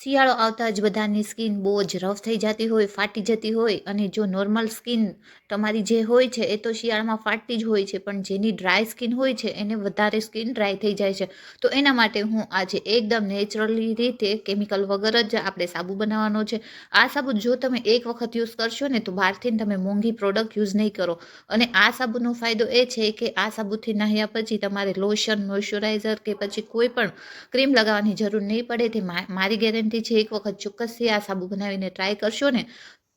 શિયાળો આવતા જ બધાની સ્કિન બહુ જ રફ થઈ જતી હોય, ફાટી જતી હોય. અને જો નોર્મલ સ્કિન તમારી જે હોય છે એ તો શિયાળામાં ફાટતી જ હોય છે, પણ જેની ડ્રાય સ્કિન હોય છે એને વધારે સ્કિન ડ્રાય થઈ જાય છે. તો એના માટે હું આજે એકદમ નેચરલી રીતે કેમિકલ વગર જ આપણે સાબુ બનાવવાનો છે. આ સાબુ જો તમે એક વખત યુઝ કરશો ને તો બહારથી તમે મોંઘી પ્રોડક્ટ યુઝ નહીં કરો. અને આ સાબુનો ફાયદો એ છે કે આ સાબુથી નહાયા પછી તમારે લોશન, મોઇશ્ચરાઇઝર કે પછી કોઈ પણ ક્રીમ લગાવવાની જરૂર નહીં પડે. તે મારી ગેરંટી છે. એક વખત ચોક્કસથી આ સાબુ બનાવીને ટ્રાય કરશો ને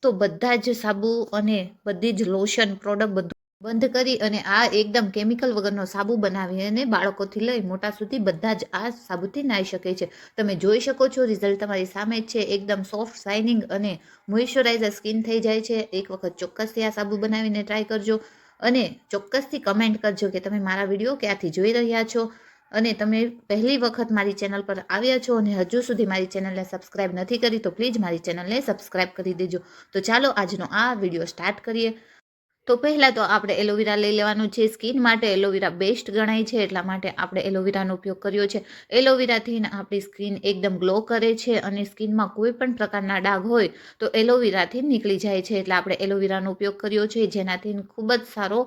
તો બધા જ સાબુ અને બધી જ લોશન પ્રોડક્ટ બધું બંધ કરી અને આ એકદમ કેમિકલ વગરનો સાબુ બનાવી અને બાળકોથી લઈ મોટા સુધી બધા જ આ સાબુથી નાહી શકે છે. તમે જોઈ શકો છો રિઝલ્ટ તમારી સામે જ છે. એકદમ સોફ્ટ, શાઇનિંગ અને મોઇશ્ચરાઇઝર સ્કિન થઈ જાય છે. એક વખત ચોક્કસથી આ સાબુ બનાવીને ટ્રાય કરજો અને ચોક્કસથી કમેન્ટ કરજો કે તમે મારા વિડીયો ક્યાંથી જોઈ રહ્યા છો અને તમે પહેલી વખત મારી ચેનલ પર આવ્યા છો અને હજુ સુધી મારી ચેનલને સબસ્ક્રાઇબ નથી કરી તો પ્લીઝ મારી ચેનલને સબસ્ક્રાઇબ કરી દેજો. તો ચાલો આજનો આ વિડીયો સ્ટાર્ટ કરીએ. તો પહેલાં તો આપણે એલોવેરા લઈ લેવાનું છે. સ્કિન માટે એલોવેરા બેસ્ટ ગણાય છે, એટલા માટે આપણે એલોવેરાનો ઉપયોગ કર્યો છે. એલોવેરાથી આપણી સ્કિન એકદમ ગ્લો કરે છે અને સ્કિનમાં કોઈ પણ પ્રકારના ડાઘ હોય તો એલોવેરાથી નીકળી જાય છે. એટલે આપણે એલોવેરાનો ઉપયોગ કર્યો છે, જેનાથી ખૂબ જ સારો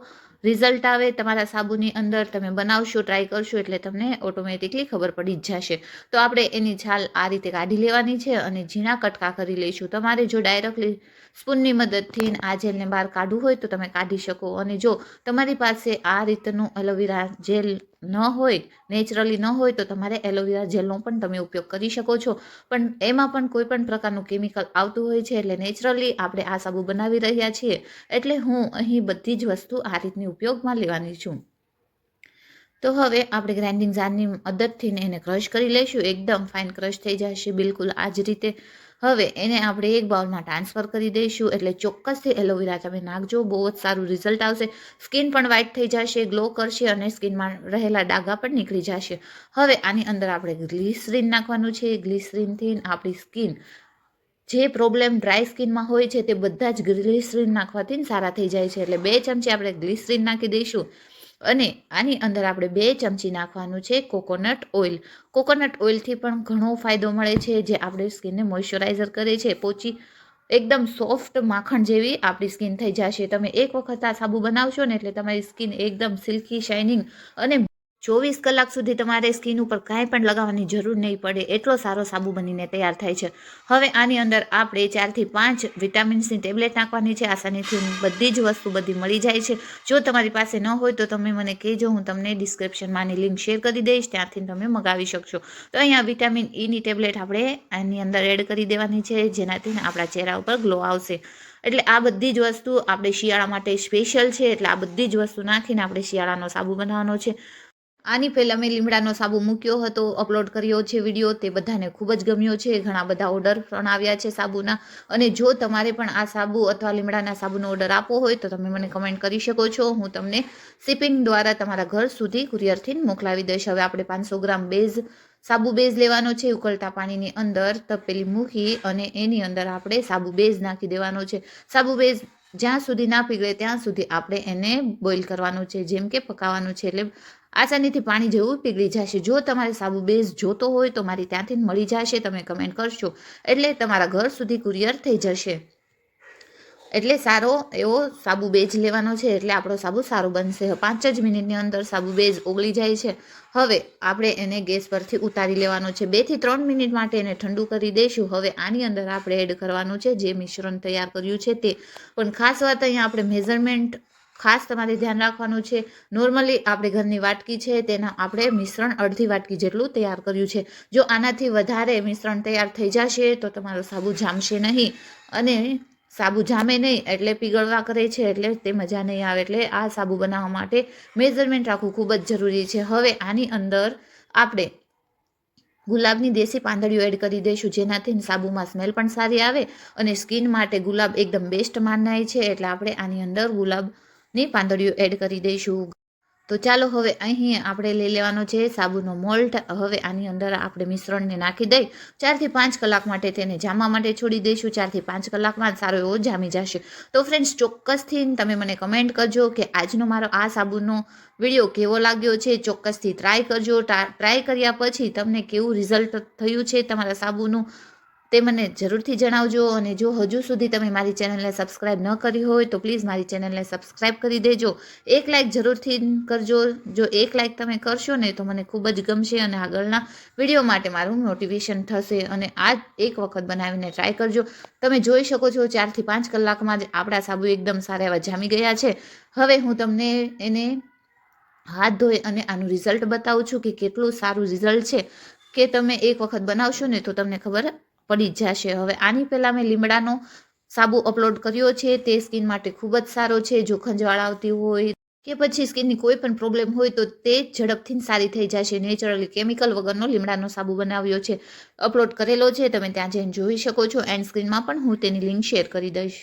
રિઝલ્ટ આવે તમારા સાબુની અંદર. તમે બનાવશો, ટ્રાય કરશો એટલે તમને ઓટોમેટિકલી ખબર પડી જ જશે. તો આપણે એની છાલ આ રીતે કાઢી લેવાની છે અને ઝીણા કટકા કરી લઈશું. તમારે જો ડાયરેક્ટલી સ્પૂનની મદદથી આ જેલને બહાર કાઢવું હોય તો તમે કાઢી શકો. અને જો તમારી પાસે આ રીતનું એલોવેરા જેલ ન હોય, નેચરલી ન હોય તો તમારે એલોવેરા જેલનો પણ તમે ઉપયોગ કરી શકો છો. પણ એમાં પણ કોઈ પણ પ્રકારનું કેમિકલ આવતું હોય છે. એટલે નેચરલી આપણે આ સાબુ બનાવી રહ્યા છીએ એટલે હું અહીં બધી જ વસ્તુ આ રીતની ઉપયોગમાં લેવાની છું. તો હવે આપણે ગ્રાઇન્ડિંગ જારની મદદથી એને ક્રશ કરી લઈશું. એકદમ ફાઇન ક્રશ થઈ જશે બિલકુલ આ જ રીતે. હવે એને આપણે એક બાઉલમાં ટ્રાન્સફર કરી દઈશું. એટલે ચોક્કસથી એલોવેરા તમે નાખજો, બહુ જ સારું રિઝલ્ટ આવશે. સ્કિન પણ વ્હાઇટ થઈ જશે, ગ્લો કરશે અને સ્કિનમાં રહેલા ડાઘા પણ નીકળી જશે. હવે આની અંદર આપણે ગ્લિસરીન નાખવાનું છે. ગ્લિસરીનથી આપણી સ્કિન જે પ્રોબ્લેમ ડ્રાય સ્કિનમાં હોય છે તે બધા જ ગ્લિસરીન નાખવાથી સારા થઈ જાય છે. એટલે 2 ચમચી આપણે ગ્લિસરીન નાખી દઈશું અને આની અંદર આપણે 2 ચમચી નાખવાનું છે કોકોનટ ઓઇલ. કોકોનટ ઓઇલથી પણ ઘણો ફાયદો મળે છે, જે આપણે સ્કિનને મોઇશ્ચરાઇઝર કરે છે. પોચી એકદમ સોફ્ટ માખણ જેવી આપણી સ્કિન થઈ જશે. તમે એક વખત આ સાબુ બનાવશો ને એટલે તમારી સ્કિન એકદમ સિલ્કી, શાઇનિંગ અને 24 કલાક સુધી તમારે સ્કિન ઉપર કાંઈ પણ લગાવવાની જરૂર નહીં પડે, એટલો સારો સાબુ બનીને તૈયાર થાય છે. હવે આની અંદર આપણે 4 થી 5 વિટામિન્સની ટેબ્લેટ નાખવાની છે. આસાનીથી બધી જ વસ્તુ બધી મળી જાય છે. જો તમારી પાસે ન હોય તો તમે મને કહેજો, હું તમને ડિસ્ક્રિપ્શનમાં આની લિંક શેર કરી દઈશ, ત્યાંથી તમે મંગાવી શકશો. તો અહીંયા વિટામિન ઈની ટેબ્લેટ આપણે આની અંદર એડ કરી દેવાની છે, જેનાથી આપણા ચહેરા ઉપર ગ્લો આવશે. એટલે આ બધી જ વસ્તુ આપણે શિયાળા માટે સ્પેશિયલ છે. એટલે આ બધી જ વસ્તુ નાખીને આપણે શિયાળાનો સાબુ બનાવવાનો છે. આની પહેલાં મેં લીમડાનો સાબુ મૂક્યો હતો, અપલોડ કર્યો છે વિડીયો, તે બધાને ખૂબ જ ગમ્યો છે. ઘણા બધા ઓર્ડર પણ આવ્યા છે સાબુના. અને જો તમારે પણ આ સાબુ અથવા લીમડાના સાબુનો ઓર્ડર આપવો હોય તો તમે મને કમેન્ટ કરી શકો છો. હું તમને શિપિંગ દ્વારા તમારા ઘર સુધી કુરિયરથી મોકલાવી દઈશ. હવે આપણે 500 ગ્રામ સાબુ બેઝ લેવાનો છે. ઉકળતા પાણીની અંદર તપેલી મૂકી અને એની અંદર આપણે સાબુ બેઝ નાખી દેવાનો છે. સાબુ બેઝ જ્યાં સુધી ના પીગળે ત્યાં સુધી આપણે એને બોઇલ કરવાનું છે, જેમ કે પકાવવાનું છે. એટલે આસાનીથી પાણી જેવું પીગળી જશે. જો તમારે સાબુ બેઝ જોતો હોય તો મારી ત્યાંથી મળી જશે, તમે કમેન્ટ કરશો એટલે તમારા ઘર સુધી કુરિયર થઈ જશે. એટલે સારો એવો સાબુ બેઝ લેવાનો છે, એટલે આપણો સાબુ સારો બનશે. 5 જ મિનિટની અંદર સાબુ બેઝ ઓગળી જાય છે. હવે આપણે એને ગેસ પરથી ઉતારી લેવાનો છે. 2 થી 3 મિનિટ માટે એને ઠંડુ કરી દઈશું. હવે આની અંદર આપણે એડ કરવાનું છે જે મિશ્રણ તૈયાર કર્યું છે તે. પણ ખાસ વાત અહીંયા આપણે મેઝરમેન્ટ ખાસ તમારે ધ્યાન રાખવાનું છે. નોર્મલી આપણે ઘરની વાટકી છે તેના આપણે મિશ્રણ અડધી વાટકી જેટલું તૈયાર કર્યું છે. જો આનાથી વધારે મિશ્રણ તૈયાર થઈ જશે તો તમારો સાબુ જામશે નહીં અને સાબુ જામે નહીં એટલે પીગળવા કરે છે, એટલે તે મજા નહીં આવે. એટલે આ સાબુ બનાવવા માટે મેઝરમેન્ટ રાખવું ખૂબ જ જરૂરી છે. હવે આની અંદર આપણે ગુલાબની દેશી પાંદડીઓ એડ કરી દઈશું, જેનાથી સાબુમાં સ્મેલ પણ સારી આવે અને સ્કિન માટે ગુલાબ એકદમ બેસ્ટ માનાય છે. એટલે આપણે આની અંદર ગુલાબની પાંદડીઓ એડ કરી દઈશું. તો ચાલો હવે અહીં આપણે લઈ લેવાનો છે સાબુનો મોલ્ટ. હવે આની અંદર આપણે મિશ્રણને નાખી દઈ 4 થી 5 કલાક માટે તેને જામવા માટે છોડી દઈશું. 4 થી 5 કલાકમાં સારો એવો જામી જશે. તો ફ્રેન્ડ્સ, ચોક્કસથી તમે મને કમેન્ટ કરજો કે આજનો મારો આ સાબુનો વિડીયો કેવો લાગ્યો છે. ચોક્કસથી ટ્રાય કરજો. ટ્રાય કર્યા પછી તમને કેવું રિઝલ્ટ થયું છે તમારા સાબુનું તે મને જરૂરથી જણાવજો. અને જો હજુ સુધી તમે મારી ચેનલને સબસ્ક્રાઈબ ન કરી હોય તો પ્લીઝ મારી ચેનલને સબસ્ક્રાઈબ કરી દેજો. એક લાઇક જરૂરથી કરજો. જો એક લાઇક તમે કરશો ને તો મને ખૂબ જ ગમશે અને આગળના વિડીયો માટે મારું મોટિવેશન થશે. અને આ એક વખત બનાવીને ટ્રાય કરજો. તમે જોઈ શકો છો 4 થી 5 કલાકમાં જ આપણા સાબુ એકદમ સારા એવા જામી ગયા છે. હવે હું તમને એને હાથ ધોઈ અને આનું રિઝલ્ટ બતાવું છું કે કેટલું સારું રિઝલ્ટ છે, કે તમે એક વખત બનાવશો ને તો તમને ખબર પડી જ જશે. હવે આની પહેલાં મેં લીમડાનો સાબુ અપલોડ કર્યો છે, તે સ્કિન માટે ખૂબ જ સારો છે. જો ખંજવાળ આવતી હોય કે પછી સ્કિનની કોઈ પણ પ્રોબ્લેમ હોય તો તે ઝડપથી સારી થઈ જશે. નેચરલી કેમિકલ વગરનો લીમડાનો સાબુ બનાવ્યો છે, અપલોડ કરેલો છે, તમે ત્યાં જઈને જોઈ શકો છો. એન્ડ સ્ક્રીનમાં પણ હું તેની લિંક શેર કરી દઈશ.